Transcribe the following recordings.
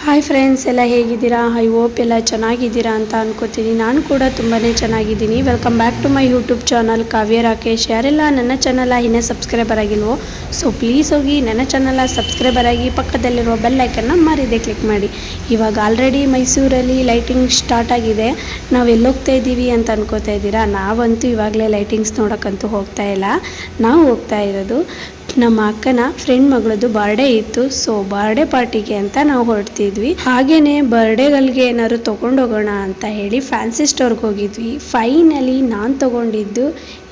Hi friends, ಎಲ್ಲ ಹೇಗಿದ್ದೀರಾ? I hope ಎಲ್ಲ ಚೆನ್ನಾಗಿದ್ದೀರಾ ಅಂತ ಅನ್ಕೋತೀನಿ. ನಾನು ಕೂಡ ತುಂಬಾ ಚೆನ್ನಾಗಿದ್ದೀನಿ. Welcome back to my YouTube channel Kavya Rakesh. ಯಾರೆಲ್ಲ ನನ್ನ ಚಾನಲ್ ಇನ್ನೂ ಸಬ್ಸ್ಕ್ರೈಬರ್ ಆಗಿಲ್ವೋ ಸೊ ಪ್ಲೀಸ್ ಹೋಗಿ ನನ್ನ ಚಾನಲ್ ಸಬ್ಸ್ಕ್ರೈಬರ್ ಆಗಿ ಪಕ್ಕದಲ್ಲಿರುವ ಬೆಲ್ ಐಕನ್ನ ಮರೀದೆ ಕ್ಲಿಕ್ ಮಾಡಿ. ಇವಾಗ ಆಲ್ರೆಡಿ ಮೈಸೂರಲ್ಲಿ ಲೈಟಿಂಗ್ ಸ್ಟಾರ್ಟ್ ಆಗಿದೆ. ನಾವು ಎಲ್ಲೋಗ್ತಾ ಇದ್ದೀವಿ ಅಂತ ಅನ್ಕೋತಾ ಇದ್ದೀರಾ? ನಾವಂತೂ ಇವಾಗಲೇ ಲೈಟಿಂಗ್ಸ್ ನೋಡೋಕ್ಕಂತೂ ಹೋಗ್ತಾ ಇಲ್ಲ. ನಾವು ಹೋಗ್ತಾ ಇರೋದು ನಮ್ಮ ಅಕ್ಕನ ಫ್ರೆಂಡ್ ಮಗಳದ್ದು ಬರ್ಡೇ ಇತ್ತು. ಸೊ ಬರ್ಡೇ ಪಾರ್ಟಿಗೆ ಅಂತ ನಾವು ಹೊರಡ್ತಿದ್ವಿ. ಹಾಗೇನೆ ಬರ್ಡೇಗಳಿಗೆ ಏನಾದ್ರು ತೊಗೊಂಡೋಗೋಣ ಅಂತ ಹೇಳಿ ಫ್ಯಾನ್ಸಿ ಸ್ಟೋರ್ಗೆ ಹೋಗಿದ್ವಿ. ಫೈನಲಿ ನಾನು ತೊಗೊಂಡಿದ್ದು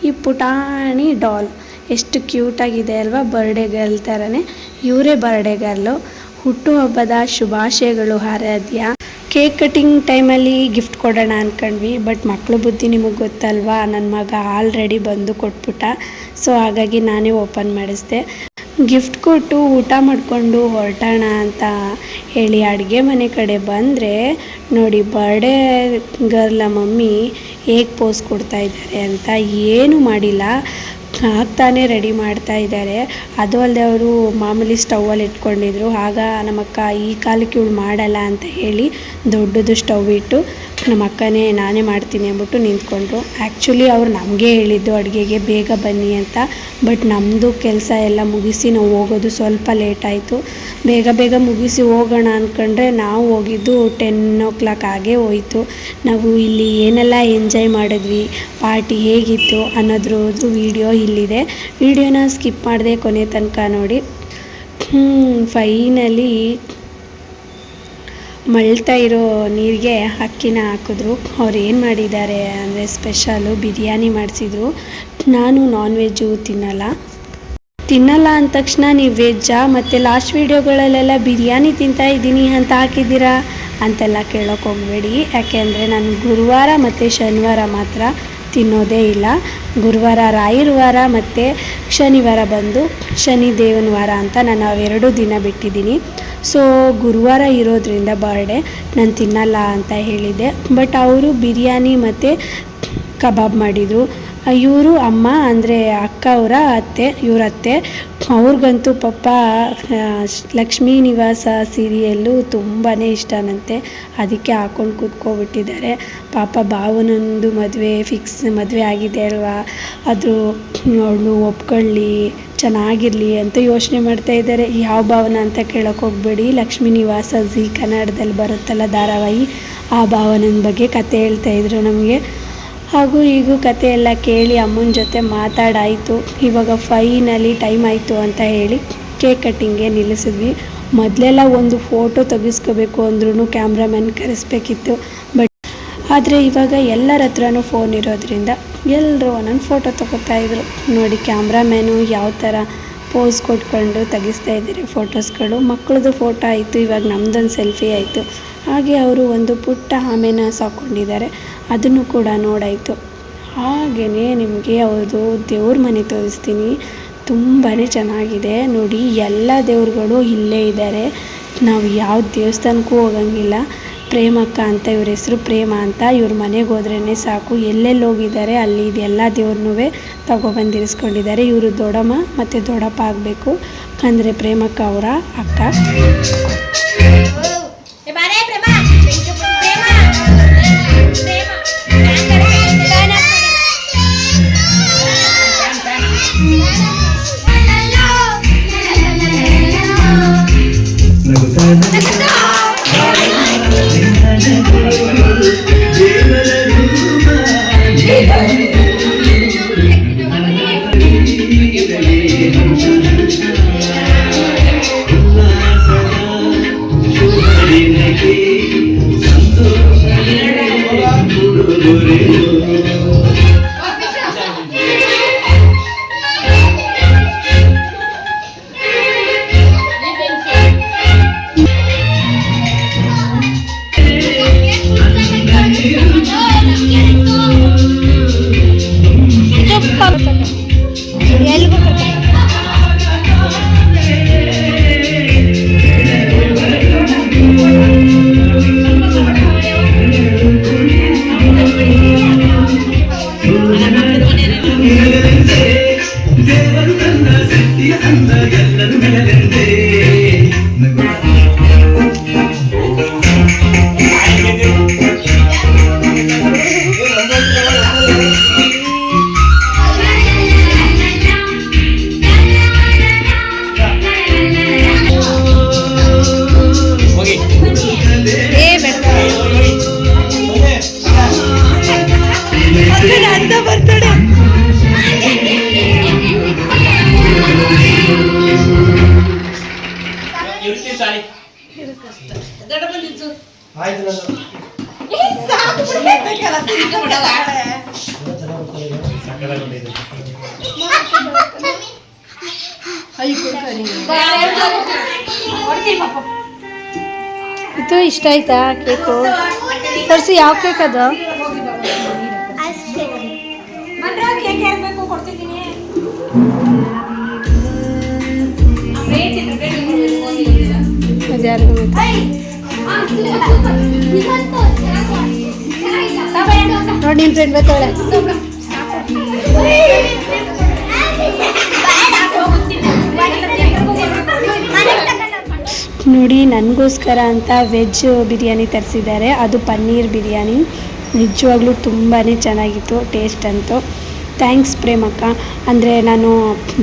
ಈ ಪುಟಾಣಿ ಡಾಲ್. ಎಷ್ಟು ಕ್ಯೂಟಾಗಿದೆ ಅಲ್ವಾ? ಬರ್ಡೇ ಗರ್ಲ್ ಥರನೇ. ಇವರೇ ಬರ್ಡೇ ಗರ್ಲು. ಹುಟ್ಟುಹಬ್ಬದ ಶುಭಾಶಯಗಳು ಆರಾಧ್ಯ. ಕೇಕ್ ಕಟಿಂಗ್ ಟೈಮಲ್ಲಿ ಗಿಫ್ಟ್ ಕೊಡೋಣ ಅಂದ್ಕೊಂಡ್ವಿ. ಬಟ್ ಮಕ್ಕಳು ಬುದ್ಧಿ ನಿಮಗೆ ಗೊತ್ತಲ್ವಾ, ನನ್ನ ಮಗ ಆಲ್ರೆಡಿ ಬಂದು ಕೊಟ್ಬಿಟ್ಟ. ಸೊ ಹಾಗಾಗಿ ನಾನೇ ಓಪನ್ ಮಾಡಿಸ್ದೆ. ಗಿಫ್ಟ್ ಕೊಟ್ಟು ಊಟ ಮಾಡಿಕೊಂಡು ಹೊರಟೋಣ ಅಂತ ಹೇಳಿ ಅಡುಗೆ ಮನೆ ಕಡೆ ಬಂದರೆ ನೋಡಿ, ಬರ್ಡೇ ಗರ್ಲ ಮಮ್ಮಿ ಹೇಗೆ ಪೋಸ್ ಕೊಡ್ತಾ ಇದ್ದಾರೆ ಅಂತ. ಏನೂ ಮಾಡಿಲ್ಲ, ಆಗ್ತಾನೆ ರೆಡಿ ಮಾಡ್ತಾ ಇದ್ದಾರೆ. ಅದು ಅಲ್ಲದೆ ಅವರು ಮಾಮೂಲಿ ಸ್ಟವಲ್ಲಿ ಇಟ್ಕೊಂಡಿದ್ರು. ಆಗ ನಮ್ಮಕ್ಕ ಈ ಕಾಲಕ್ಕೆ ಇವಳು ಮಾಡಲ್ಲ ಅಂತ ಹೇಳಿ ದೊಡ್ಡದು ಸ್ಟವ್ ಇಟ್ಟು ನಮ್ಮ ಅಕ್ಕನೇ ನಾನೇ ಮಾಡ್ತೀನಿ ಅಂದ್ಬಿಟ್ಟು ನಿಂತ್ಕೊಂಡ್ರು. ಆ್ಯಕ್ಚುಲಿ ಅವ್ರು ನಮಗೆ ಹೇಳಿದ್ದು ಅಡುಗೆಗೆ ಬೇಗ ಬನ್ನಿ ಅಂತ. ಬಟ್ ನಮ್ಮದು ಕೆಲಸ ಎಲ್ಲ ಮುಗಿಸಿ ನಾವು ಹೋಗೋದು ಸ್ವಲ್ಪ ಲೇಟ್ ಆಯಿತು. ಬೇಗ ಮುಗಿಸಿ ಹೋಗೋಣ ಅಂದ್ಕೊಂಡ್ರೆ ನಾವು ಹೋಗಿದ್ದು 10 o'clock ಆಗೇ ಹೋಯಿತು. ನಾವು ಇಲ್ಲಿ ಏನೆಲ್ಲ ಎಂಜಾಯ್ ಮಾಡಿದ್ವಿ, ಪಾರ್ಟಿ ಹೇಗಿತ್ತು ಅನ್ನೋದ್ರದ್ದು ವಿಡಿಯೋ ಇಲ್ಲಿದೆ. ವಿಡಿಯೋನ ಸ್ಕಿಪ್ ಮಾಡದೆ ಕೊನೆ ತನಕ ನೋಡಿ. ಫೈನಲಿ ಮಳ್ತಾ ಇರೋ ನೀರಿಗೆ ಅಕ್ಕಿನ ಹಾಕಿದ್ರು. ಅವ್ರು ಏನು ಮಾಡಿದ್ದಾರೆ ಅಂದರೆ ಸ್ಪೆಷಲು ಬಿರಿಯಾನಿ ಮಾಡಿಸಿದ್ರು. ನಾನು ನಾನ್ ವೆಜ್ಜು ತಿನ್ನಲ್ಲ ಅಂದ ತಕ್ಷಣ ನೀವು ವೆಜ್ಜಾ? ಮತ್ತು ಲಾಸ್ಟ್ ವೀಡಿಯೋಗಳಲ್ಲೆಲ್ಲ ಬಿರಿಯಾನಿ ತಿಂತಾ ಇದ್ದೀನಿ ಅಂತ ಹಾಕಿದ್ದೀರಾ ಅಂತೆಲ್ಲ ಕೇಳೋಕೆ ಹೋಗಬೇಡಿ. ಯಾಕೆಂದರೆ ನಾನು ಗುರುವಾರ ಮತ್ತು ಶನಿವಾರ ಮಾತ್ರ ತಿನ್ನೋದೇ ಇಲ್ಲ. ಗುರುವಾರ ರಾಯರ ವಾರ ಮತ್ತು ಶನಿವಾರ ಬಂದು ಶನಿ ದೇವನ ವಾರ ಅಂತ ನಾನು ಅವೆರಡು ದಿನ ಬಿಟ್ಟಿದ್ದೀನಿ. ಸೊ ಗುರುವಾರ ಇರೋದ್ರಿಂದ ಬರ್ಡೇ ನಾನು ತಿನ್ನಲ್ಲ ಅಂತ ಹೇಳಿದ್ದೆ. ಬಟ್ ಅವರು ಬಿರಿಯಾನಿ ಮತ್ತು ಕಬಾಬ್ ಮಾಡಿದರು. ಇವರು ಅಮ್ಮ ಅಂದರೆ ಅಕ್ಕ ಅವರ ಅತ್ತೆ, ಇವ್ರ ಅತ್ತೆ. ಅವ್ರಿಗಂತೂ ಪಾಪ ಲಕ್ಷ್ಮೀ ನಿವಾಸ ಸೀರಿಯಲ್ಲು ತುಂಬಾ ಇಷ್ಟನಂತೆ. ಅದಕ್ಕೆ ಹಾಕ್ಕೊಂಡು ಕೂತ್ಕೊಬಿಟ್ಟಿದ್ದಾರೆ. ಪಾಪ ಭಾವನೊಂದು ಮದುವೆ ಆಗಿದೆ ಅಲ್ವಾ, ಅದು ಅವಳು ಒಪ್ಕೊಳ್ಳಿ ಚೆನ್ನಾಗಿರಲಿ ಅಂತ ಯೋಚನೆ ಮಾಡ್ತಾ ಇದ್ದಾರೆ. ಯಾವ ಭಾವನ ಅಂತ ಕೇಳೋಕೆ ಹೋಗಬೇಡಿ. ಲಕ್ಷ್ಮೀ ನಿವಾಸ ಜೀ ಕನ್ನಡದಲ್ಲಿ ಬರುತ್ತಲ್ಲ ಧಾರಾವಾಹಿ, ಆ ಭಾವನನ ಬಗ್ಗೆ ಕತೆ ಹೇಳ್ತಾಯಿದ್ರು ನಮಗೆ. ಹಾಗೂ ಈಗೂ ಕತೆ ಎಲ್ಲ ಕೇಳಿ ಅಮ್ಮನ ಜೊತೆ ಮಾತಾಡಾಯಿತು. ಇವಾಗ ಫೈನಲಿ ಟೈಮ್ ಆಯಿತು ಅಂತ ಹೇಳಿ ಕೇಕ್ ಕಟ್ಟಿಂಗ್ಗೆ ನಿಲ್ಲಿಸಿದ್ವಿ. ಮೊದಲೆಲ್ಲ ಒಂದು ಫೋಟೋ ತೆಗಿಸ್ಕೋಬೇಕು ಅಂದ್ರೂ ಕ್ಯಾಮ್ರಾಮನ್ ಕರೆಸ್ಬೇಕಿತ್ತು. ಬಟ್ ಆದರೆ ಇವಾಗ ಎಲ್ಲರ ಹತ್ರನೂ ಫೋನ್ ಇರೋದ್ರಿಂದ ಎಲ್ಲರೂ ಒಂದೊಂದು ಫೋಟೋ ತೊಗೋತಾಯಿದ್ರು. ನೋಡಿ ಕ್ಯಾಮ್ರಾಮ್ಯಾನು ಯಾವ ಥರ ಪೋಸ್ ಕೊಟ್ಕೊಂಡು ತೆಗಿಸ್ತಾ ಇದ್ದಾರೆ ಫೋಟೋಸ್ಗಳು. ಮಕ್ಕಳದು ಫೋಟೋ ಆಯಿತು, ಇವಾಗ ನಮ್ಮದೊಂದು ಸೆಲ್ಫಿ ಆಯಿತು. ಹಾಗೆ ಅವರು ಒಂದು ಪುಟ್ಟ ಆಮೆನ ಸಾಕೊಂಡಿದ್ದಾರೆ, ಅದನ್ನು ಕೂಡ ನೋಡಾಯಿತು. ಹಾಗೆಯೇ ನಿಮಗೆ ಅವ್ರದ್ದು ದೇವ್ರ ಮನೆ ತೋರಿಸ್ತೀನಿ. ತುಂಬಾ ಚೆನ್ನಾಗಿದೆ ನೋಡಿ. ಎಲ್ಲ ದೇವ್ರುಗಳು ಇಲ್ಲೇ ಇದ್ದಾರೆ. ನಾವು ಯಾವ ದೇವಸ್ಥಾನಕ್ಕೂ ಹೋಗಂಗಿಲ್ಲ. ಪ್ರೇಮಕ್ಕ ಅಂತ ಇವ್ರ ಹೆಸರು, ಪ್ರೇಮ ಅಂತ. ಇವ್ರ ಮನೆಗೆ ಹೋದ್ರೇ ಸಾಕು, ಎಲ್ಲೆಲ್ಲಿ ಹೋಗಿದ್ದಾರೆ ಅಲ್ಲಿ ಇದೆಲ್ಲ ದೇವ್ರನ್ನೂ ತಗೊಬಂದಿರಿಸ್ಕೊಂಡಿದ್ದಾರೆ. ಇವರು ದೊಡ್ಡಮ್ಮ ಮತ್ತು ದೊಡ್ಡಪ್ಪ ಆಗಬೇಕು. ಅಂದರೆ ಪ್ರೇಮಕ್ಕ ಅವರ ಅಕ್ಕ. ಏ ಬೇಡ ಅಂತ ಬರ್ತಾಳೆ. ಇದು ಇಷ್ಟ ಆಯ್ತಾ ಕೇಕು? ತರಿಸಿ ಯಾವ ಕೇಕ್ ಅದು? ನೋಡಿ ನಿನ್ ಫ್ರೆಂಡ್ ಬರ್ತಾಳೆ. ನೋಡಿ ನನಗೋಸ್ಕರ ಅಂತ ವೆಜ್ ಬಿರಿಯಾನಿ ತರಿಸಿದ್ದಾರೆ. ಅದು ಪನ್ನೀರ್ ಬಿರಿಯಾನಿ. ನಿಜವಾಗ್ಲೂ ತುಂಬಾ ಚೆನ್ನಾಗಿತ್ತು ಟೇಸ್ಟ್ ಅಂತೂ. ಥ್ಯಾಂಕ್ಸ್ ಪ್ರೇಮಕ್ಕ. ಅಂದರೆ ನಾನು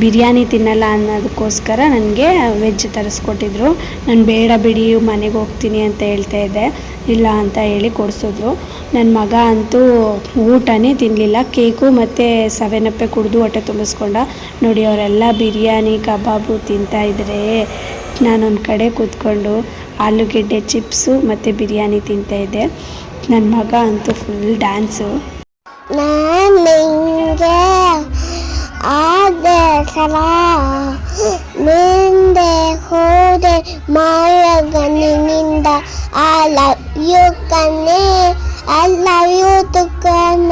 ಬಿರಿಯಾನಿ ತಿನ್ನಲ್ಲ ಅನ್ನೋದಕ್ಕೋಸ್ಕರ ನನಗೆ ವೆಜ್ ತರಿಸ್ಕೊಟ್ಟಿದ್ರು. ನಾನು ಬೇಡ ಬಿಡಿ ಮನೆಗೆ ಹೋಗ್ತೀನಿ ಅಂತ ಹೇಳ್ತಾ ಇದ್ದೆ. ಇಲ್ಲ ಅಂತ ಹೇಳಿ ಕೊಡಿಸಿದ್ರು. ನನ್ನ ಮಗ ಅಂತೂ ಊಟನೇ ತಿನ್ನಲಿಲ್ಲ. ಕೇಕು ಮತ್ತು 7up ಕುಡಿದು ಹೊಟ್ಟೆ ತುಂಬಿಸ್ಕೊಂಡ. ನೋಡಿ ಅವರೆಲ್ಲ ಬಿರಿಯಾನಿ ಕಬಾಬು ತಿಂತಾಯಿದ್ರೆ ನಾನೊಂದು ಕಡೆ ಕೂತ್ಕೊಂಡು ಆಲೂಗೆಡ್ಡೆ ಚಿಪ್ಸು ಮತ್ತು ಬಿರಿಯಾನಿ ತಿಂತಾಯಿದ್ದೆ. ನನ್ನ ಮಗ ಅಂತೂ ಫುಲ್ ಡ್ಯಾನ್ಸು. ನಿಂಗೆ ಆದ ಸಲ ಮುಂದೆ ಹೋದೆ ಮಾಯಗನಿಂದ I love you ಕಣ್ಣೆ I love you ತುಕನ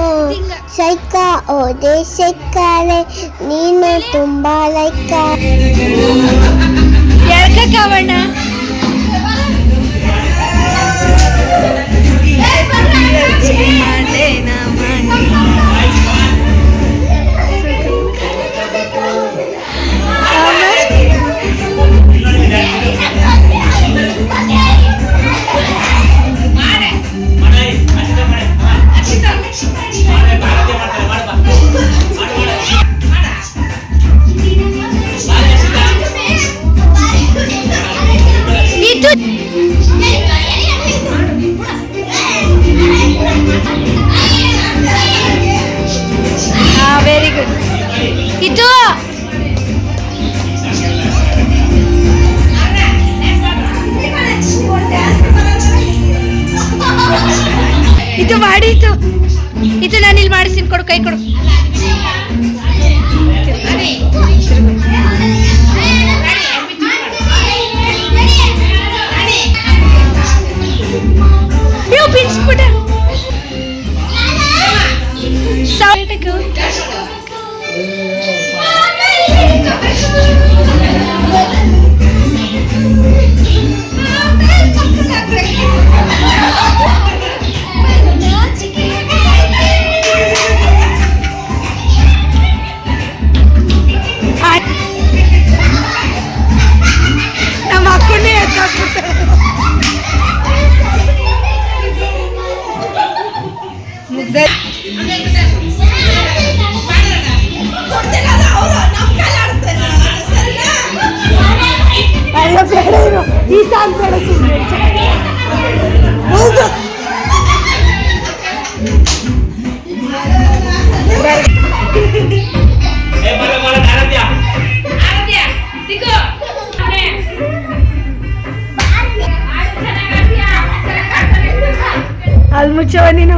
ಸೈಕ ಓದೆ ಸೈಕಲೆ ನೀನು ತುಂಬ ಲೈಕ ಯಾಕ ಕಾವಣ್ಣ ವೆರಿ ಗುಡ್. ಇದು ಇದು ಮಾಡಿ ಇದು ನಾನು ಇಲ್ಲಿ ಮಾಡಿಸ್ತೀನಿ. ಕೊಡು ಕೈ ಕೊಡು. ನೀವು ಬಿಡಿಸ್ಬಿಟ್ಟ ನಮ್ಮ ಅಕ್ಕನೇ ಎತ್ತಾಕ್ಬಿಡ್ತಾರೆ. ಈ ಸಾಲ್ ಬೇಡ ಅಲ್ಲಿ ಮುಚ್ಚವ ನೀನು.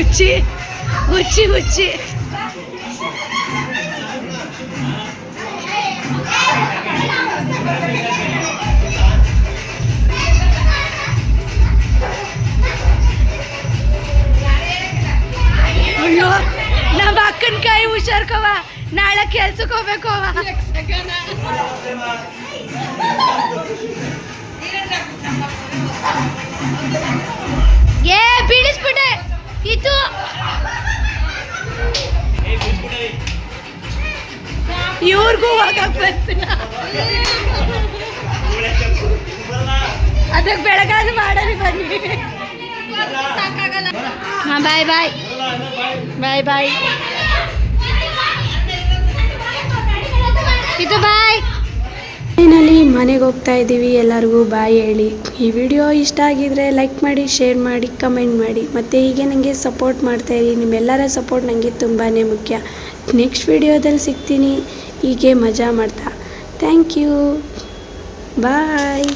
ಹುಚ್ಚಿ ಹುಚ್ಚಿ ಹುಚ್ಚಿ. ಅಯ್ಯೋ ನಮ್ಮ ಅಕ್ಕನ ಕೈ ಹುಷಾರ್ಕವ, ನಾಳೆ ಕೆಲ್ಸಕ್ಕೆ ಹೋಗ್ಬೇಕು ಅವ. ಏ ಬೀಳಿಸ್ಬಿಟ್ಟೆ ಇದು. ಇವ್ರಿಗೂ ಹೋಗಕ್ ಬರ್ತಿಲ್ಲ, ಅದಕ್ಕೆ ಬೆಳಗಾವಿ ಮಾಡೋದು ಬನ್ನಿ. ಬಾಯ್ ಬಾಯ್ ಬಾಯ್ ಬಾಯ್ ಇದು ಬಾಯ್. ಫೈನಲಿ ಮನೆಗೆ ಹೋಗ್ತಾ ಇದ್ದೀವಿ, ಎಲ್ಲರಿಗೂ ಬಾಯ್ ಹೇಳಿ. ಈ ವಿಡಿಯೋ ಇಷ್ಟ ಆಗಿದ್ರೆ ಲೈಕ್ ಮಾಡಿ, ಶೇರ್ ಮಾಡಿ, ಕಮೆಂಟ್ ಮಾಡಿ. ಮತ್ತು ಹೀಗೆ ನನಗೆ ಸಪೋರ್ಟ್ ಮಾಡ್ತಾಯಿರಿ. ನಿಮ್ಮೆಲ್ಲರ ಸಪೋರ್ಟ್ ನನಗೆ ತುಂಬಾ ಮುಖ್ಯ. ನೆಕ್ಸ್ಟ್ ವಿಡಿಯೋದಲ್ಲಿ ಸಿಗ್ತೀನಿ ಹೀಗೆ ಮಜಾ ಮಾಡ್ತಾ. Thank you, bye.